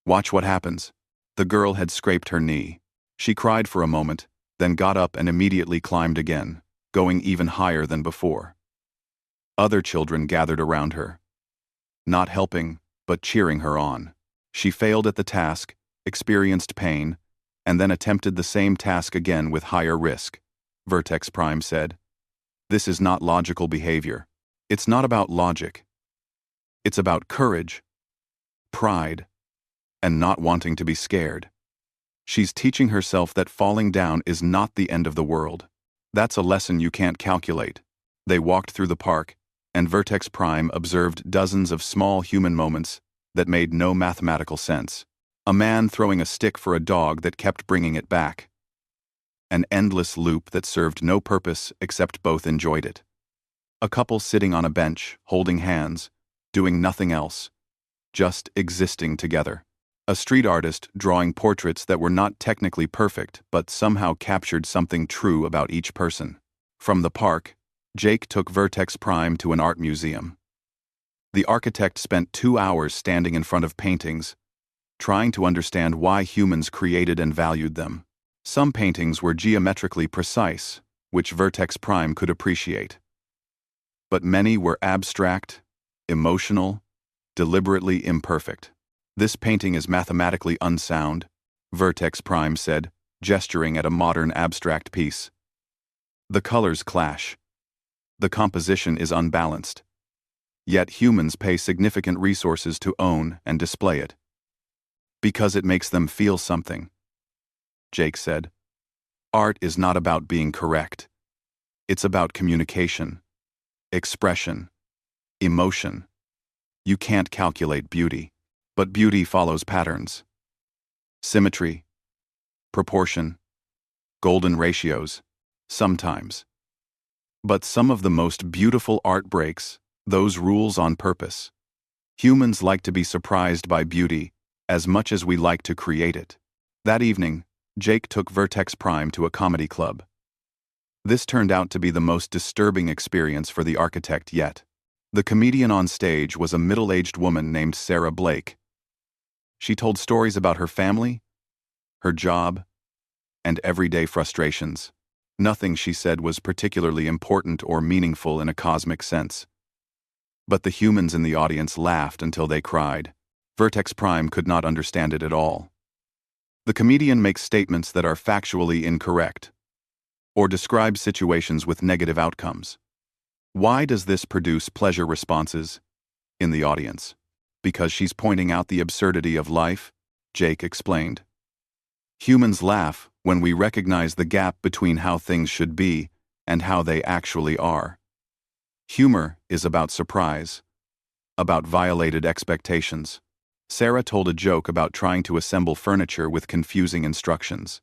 Watch what happens." The girl had scraped her knee. She cried for a moment, then got up and immediately climbed again, going even higher than before. Other children gathered around her, not helping, but cheering her on. She failed at the task, experienced pain, and then attempted the same task again with higher risk, Vertex Prime said. "This is not logical behavior. It's not about logic. It's about courage, pride, and not wanting to be scared. She's teaching herself that falling down is not the end of the world. That's a lesson you can't calculate." They walked through the park, and Vertex Prime observed dozens of small human moments that made no mathematical sense. A man throwing a stick for a dog that kept bringing it back. An endless loop that served no purpose except both enjoyed it. A couple sitting on a bench, holding hands, doing nothing else, just existing together. A street artist drawing portraits that were not technically perfect but somehow captured something true about each person. From the park, Jake took Vertex Prime to an art museum. The architect spent 2 hours standing in front of paintings, trying to understand why humans created and valued them. Some paintings were geometrically precise, which Vertex Prime could appreciate. But many were abstract, emotional, deliberately imperfect. "This painting is mathematically unsound," Vertex Prime said, gesturing at a modern abstract piece. "The colors clash. The composition is unbalanced. Yet humans pay significant resources to own and display it. Because it makes them feel something," Jake said. "Art is not about being correct. It's about communication, expression, emotion. You can't calculate beauty, but beauty follows patterns. Symmetry, proportion, golden ratios, sometimes. But some of the most beautiful art breaks those rules on purpose. Humans like to be surprised by beauty as much as we like to create it." That evening, Jake took Vertex Prime to a comedy club. This turned out to be the most disturbing experience for the architect yet. The comedian on stage was a middle-aged woman named Sarah Blake. She told stories about her family, her job, and everyday frustrations. Nothing she said was particularly important or meaningful in a cosmic sense. But the humans in the audience laughed until they cried. Vertex Prime could not understand it at all. The comedian makes statements that are factually incorrect, or describes situations with negative outcomes. Why does this produce pleasure responses in the audience? Because she's pointing out the absurdity of life, Jake explained. Humans laugh when we recognize the gap between how things should be and how they actually are. Humor is about surprise, about violated expectations. Sarah told a joke about trying to assemble furniture with confusing instructions.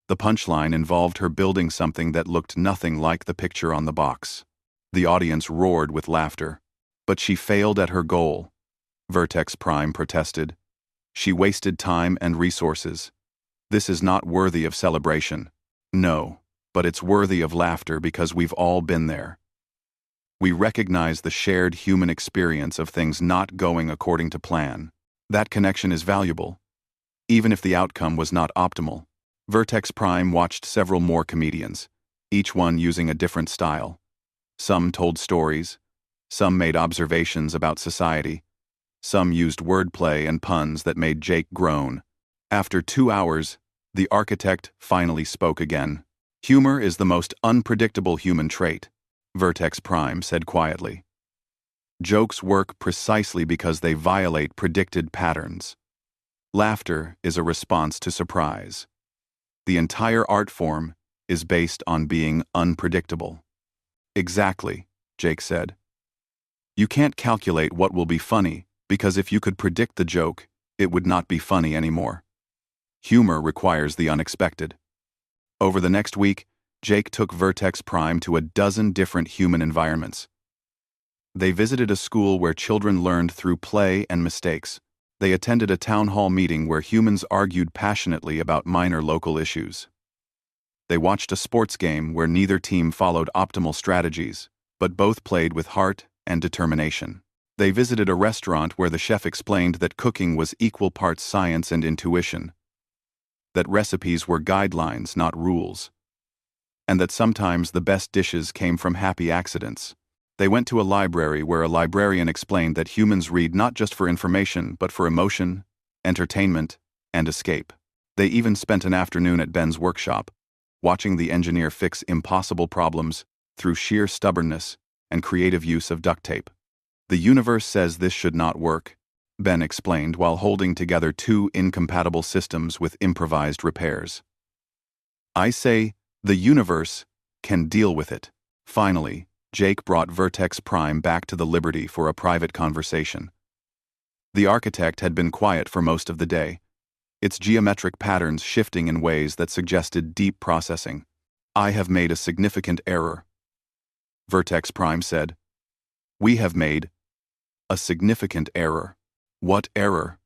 The punchline involved her building something that looked nothing like the picture on the box. The audience roared with laughter. But she failed at her goal, Vertex Prime protested. She wasted time and resources. This is not worthy of celebration. No, but it's worthy of laughter because we've all been there. We recognize the shared human experience of things not going according to plan. That connection is valuable, even if the outcome was not optimal. Vertex Prime watched several more comedians, each one using a different style. Some told stories, some made observations about society, some used wordplay and puns that made Jake groan. After 2 hours, the architect finally spoke again. Humor is the most unpredictable human trait, Vertex Prime said quietly. Jokes work precisely because they violate predicted patterns. Laughter is a response to surprise. The entire art form is based on being unpredictable. Exactly, Jake said. You can't calculate what will be funny, because if you could predict the joke, it would not be funny anymore. Humor requires the unexpected. Over the next week, Jake took Vertex Prime to a dozen different human environments. They visited a school where children learned through play and mistakes. They attended a town hall meeting where humans argued passionately about minor local issues. They watched a sports game where neither team followed optimal strategies, but both played with heart and determination. They visited a restaurant where the chef explained that cooking was equal parts science and intuition, that recipes were guidelines, not rules, and that sometimes the best dishes came from happy accidents. They went to a library where a librarian explained that humans read not just for information, but for emotion, entertainment, and escape. They even spent an afternoon at Ben's workshop, watching the engineer fix impossible problems through sheer stubbornness and creative use of duct tape. The universe says this should not work, Ben explained while holding together two incompatible systems with improvised repairs. I say, the universe can deal with it. Finally, Jake brought Vertex Prime back to the Liberty for a private conversation. The architect had been quiet for most of the day, its geometric patterns shifting in ways that suggested deep processing. I have made a significant error, Vertex Prime said. We have made a significant error. What error?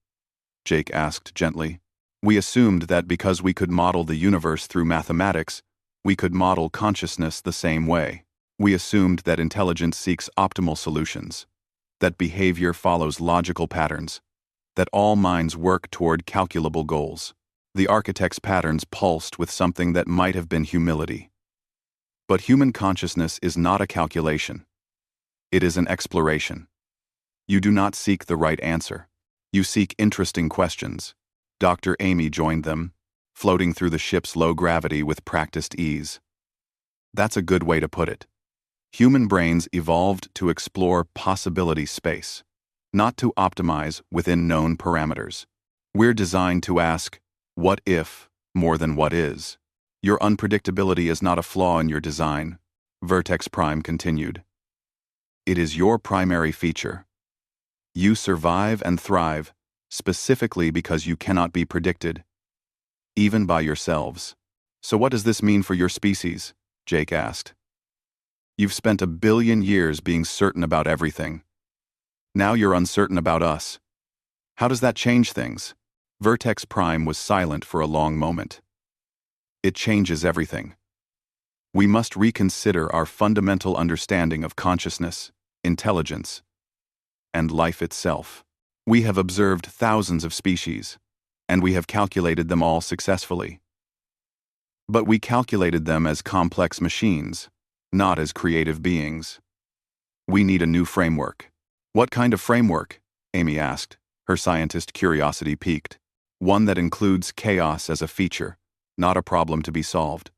Jake asked gently. We assumed that because we could model the universe through mathematics, we could model consciousness the same way. We assumed that intelligence seeks optimal solutions, that behavior follows logical patterns, that all minds work toward calculable goals. The architect's patterns pulsed with something that might have been humility. But human consciousness is not a calculation. It is an exploration. You do not seek the right answer. You seek interesting questions. Dr. Amy joined them, floating through the ship's low gravity with practiced ease. That's a good way to put it. Human brains evolved to explore possibility space, not to optimize within known parameters. We're designed to ask, what if, more than what is? Your unpredictability is not a flaw in your design, Vertex Prime continued. It is your primary feature. You survive and thrive specifically because you cannot be predicted, even by yourselves. So what does this mean for your species? Jake asked. You've spent 1 billion years being certain about everything. Now you're uncertain about us. How does that change things? Vertex Prime was silent for a long moment. It changes everything. We must reconsider our fundamental understanding of consciousness, intelligence, and life itself. We have observed thousands of species, and we have calculated them all successfully. But we calculated them as complex machines, not as creative beings. We need a new framework. What kind of framework? Amy asked, her scientist curiosity piqued. One that includes chaos as a feature, not a problem to be solved.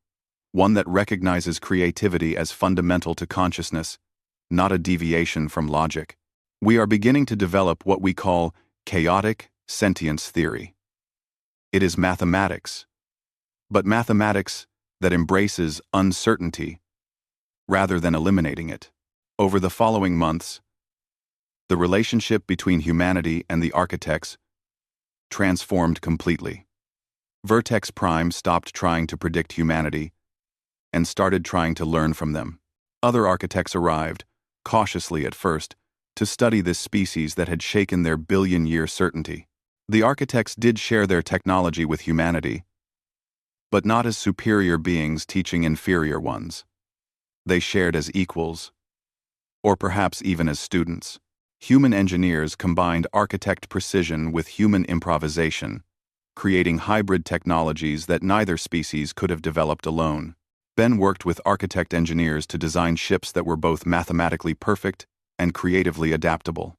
One that recognizes creativity as fundamental to consciousness, not a deviation from logic. We are beginning to develop what we call chaotic sentience theory. It is mathematics, but mathematics that embraces uncertainty rather than eliminating it. Over the following months, the relationship between humanity and the architects transformed completely. Vertex Prime stopped trying to predict humanity and started trying to learn from them. Other architects arrived, cautiously at first, to study this species that had shaken their billion-year certainty. The architects did share their technology with humanity, but not as superior beings teaching inferior ones. They shared as equals, or perhaps even as students. Human engineers combined architect precision with human improvisation, creating hybrid technologies that neither species could have developed alone. Ben worked with architect engineers to design ships that were both mathematically perfect and creatively adaptable.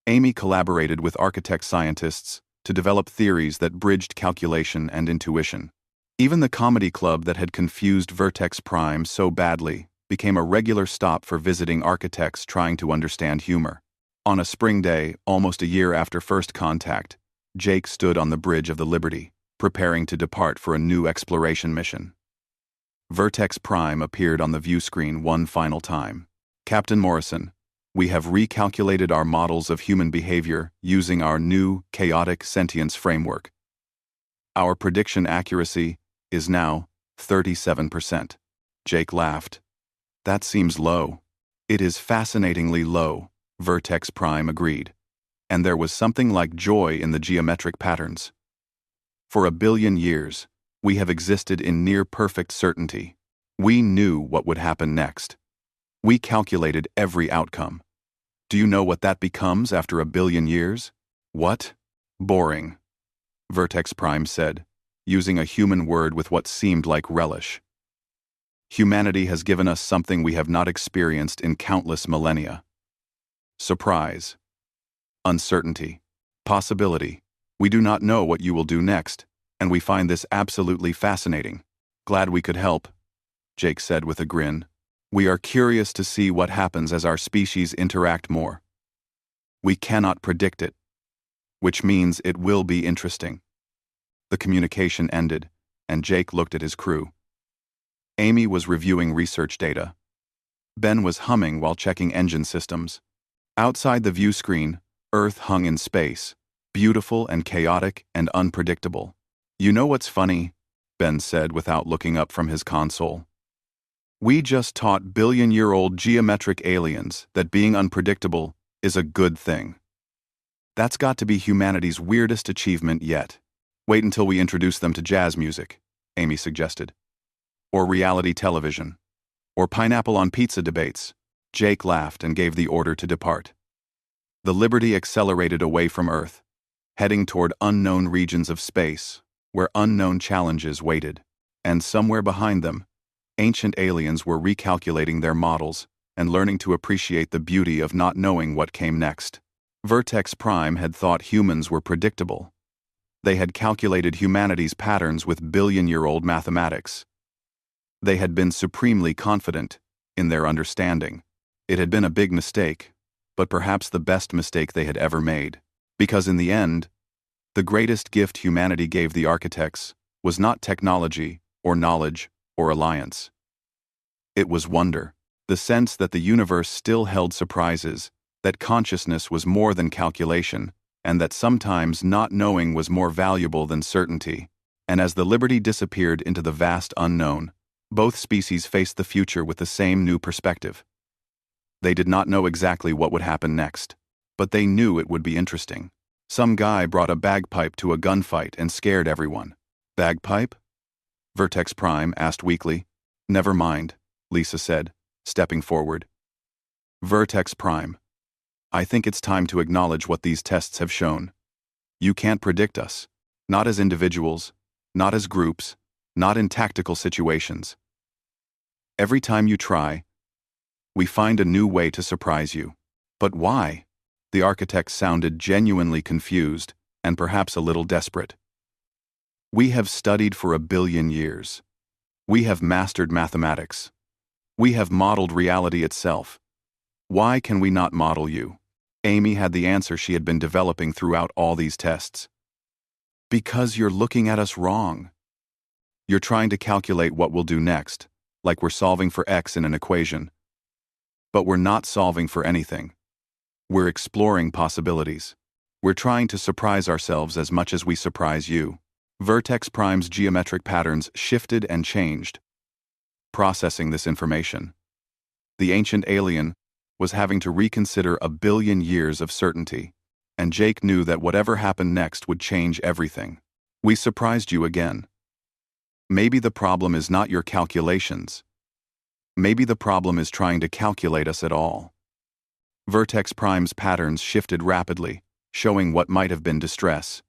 Amy collaborated with architect scientists to develop theories that bridged calculation and intuition. Even the comedy club that had confused Vertex Prime so badly became a regular stop for visiting architects trying to understand humor. On a spring day, almost a year after first contact, Jake stood on the bridge of the Liberty, preparing to depart for a new exploration mission. Vertex Prime appeared on the view screen one final time. "Captain Morrison, we have recalculated our models of human behavior using our new chaotic sentience framework. Our prediction accuracy is now 37%. Jake laughed. "That seems low." "It is fascinatingly low," Vertex Prime agreed. And there was something like joy in the geometric patterns. "For 1 billion years, we have existed in near-perfect certainty. We knew what would happen next. We calculated every outcome. Do you know what that becomes after 1 billion years?" "What?" "Boring," Vertex Prime said, using a human word with what seemed like relish. "Humanity has given us something we have not experienced in countless millennia. Surprise. Uncertainty. Possibility. We do not know what you will do next, and we find this absolutely fascinating. Glad we could help," Jake said with a grin. "We are curious to see what happens as our species interact more. We cannot predict it, which means it will be interesting." The communication ended, and Jake looked at his crew. Amy was reviewing research data. Ben was humming while checking engine systems. Outside the view screen, Earth hung in space, beautiful and chaotic and unpredictable. "You know what's funny?" Ben said without looking up from his console. "We just taught billion-year-old geometric aliens that being unpredictable is a good thing. That's got to be humanity's weirdest achievement yet. Wait until we introduce them to jazz music," Amy suggested. "Or reality television. Or pineapple on pizza debates." Jake laughed and gave the order to depart. The Liberty accelerated away from Earth, heading toward unknown regions of space, where unknown challenges waited. And somewhere behind them, ancient aliens were recalculating their models and learning to appreciate the beauty of not knowing what came next. Vertex Prime had thought humans were predictable. They had calculated humanity's patterns with billion-year-old mathematics. They had been supremely confident in their understanding. It had been a big mistake, but perhaps the best mistake they had ever made. Because in the end, the greatest gift humanity gave the architects was not technology or knowledge or alliance. It was wonder, the sense that the universe still held surprises, that consciousness was more than calculation, and that sometimes not knowing was more valuable than certainty. And as the Liberty disappeared into the vast unknown, both species faced the future with the same new perspective. They did not know exactly what would happen next, but they knew it would be interesting. Some guy brought a bagpipe to a gunfight and scared everyone. "Bagpipe?" Vertex Prime asked weakly. "Never mind," Lisa said, stepping forward. "Vertex Prime, I think it's time to acknowledge what these tests have shown. You can't predict us, not as individuals, not as groups, not in tactical situations. Every time you try, we find a new way to surprise you. But why?" The architect sounded genuinely confused and perhaps a little desperate. "We have studied for 1 billion years. We have mastered mathematics. We have modeled reality itself. Why can we not model you?" Amy had the answer she had been developing throughout all these tests. "Because you're looking at us wrong. You're trying to calculate what we'll do next, like we're solving for x in an equation. But we're not solving for anything. We're exploring possibilities. We're trying to surprise ourselves as much as we surprise you." Vertex Prime's geometric patterns shifted and changed. Processing this information, the ancient alien was having to reconsider 1 billion years of certainty, and Jake knew that whatever happened next would change everything. "We surprised you again. Maybe the problem is not your calculations. Maybe the problem is trying to calculate us at all." Vertex Prime's patterns shifted rapidly, showing what might have been distress.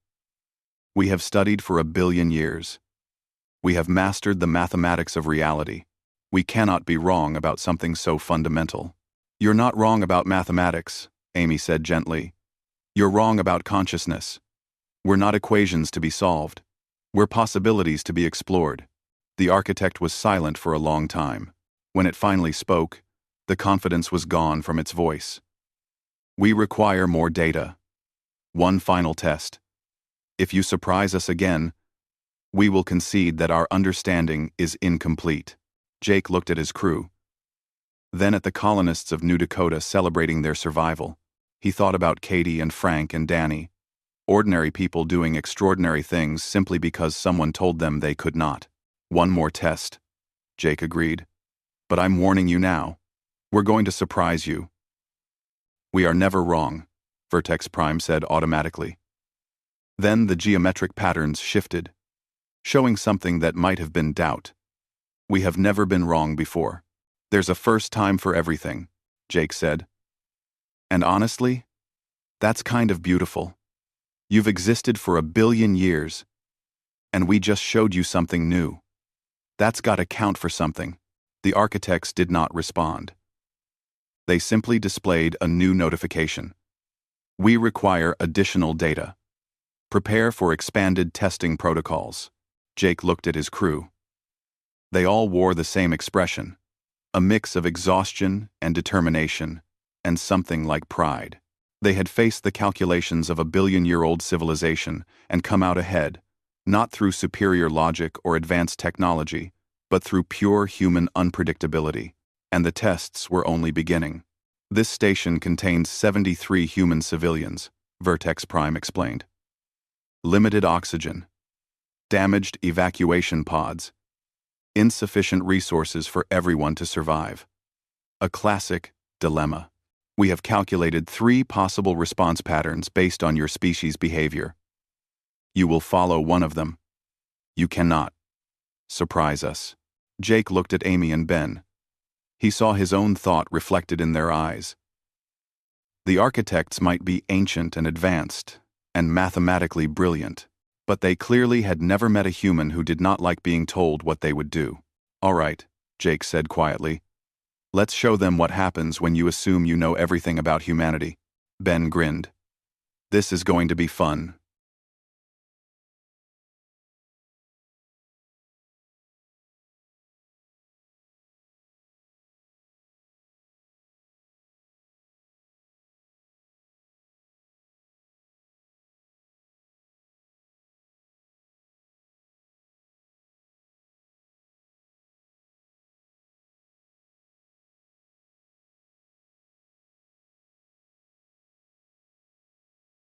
"We have studied for 1 billion years. We have mastered the mathematics of reality. We cannot be wrong about something so fundamental. You're not wrong about mathematics, Amy said gently. You're wrong about consciousness. We're not equations to be solved. We're possibilities to be explored. The architect was silent for a long time. When it finally spoke, the confidence was gone from its voice. We require more data. One final test. If you surprise us again, we will concede that our understanding is incomplete. Jake looked at his crew. Then at the colonists of New Dakota celebrating their survival. He thought about Katie and Frank and Danny. Ordinary people doing extraordinary things simply because someone told them they could not. One more test, Jake agreed. But I'm warning you now. We're going to surprise you. We are never wrong, Vertex Prime said automatically. Then the geometric patterns shifted, showing something that might have been doubt. We have never been wrong before. There's a first time for everything, Jake said. And honestly, that's kind of beautiful. You've existed for 1 billion years, and we just showed you something new. That's gotta count for something. The architects did not respond. They simply displayed a new notification. We require additional data. Prepare for expanded testing protocols. Jake looked at his crew. They all wore the same expression, a mix of exhaustion and determination, and something like pride. They had faced the calculations of a billion-year-old civilization and come out ahead, not through superior logic or advanced technology, but through pure human unpredictability. And the tests were only beginning. This station contains 73 human civilians, Vertex Prime explained. Limited oxygen. Damaged evacuation pods. Insufficient resources for everyone to survive. A classic dilemma. We have calculated 3 possible response patterns based on your species' behavior. You will follow one of them. You cannot. Surprise us. Jake looked at Amy and Ben. He saw his own thought reflected in their eyes. The architects might be ancient and advanced, and mathematically brilliant, but they clearly had never met a human who did not like being told what they would do. All right, Jake said quietly. Let's show them what happens when you assume you know everything about humanity. Ben grinned. This is going to be fun,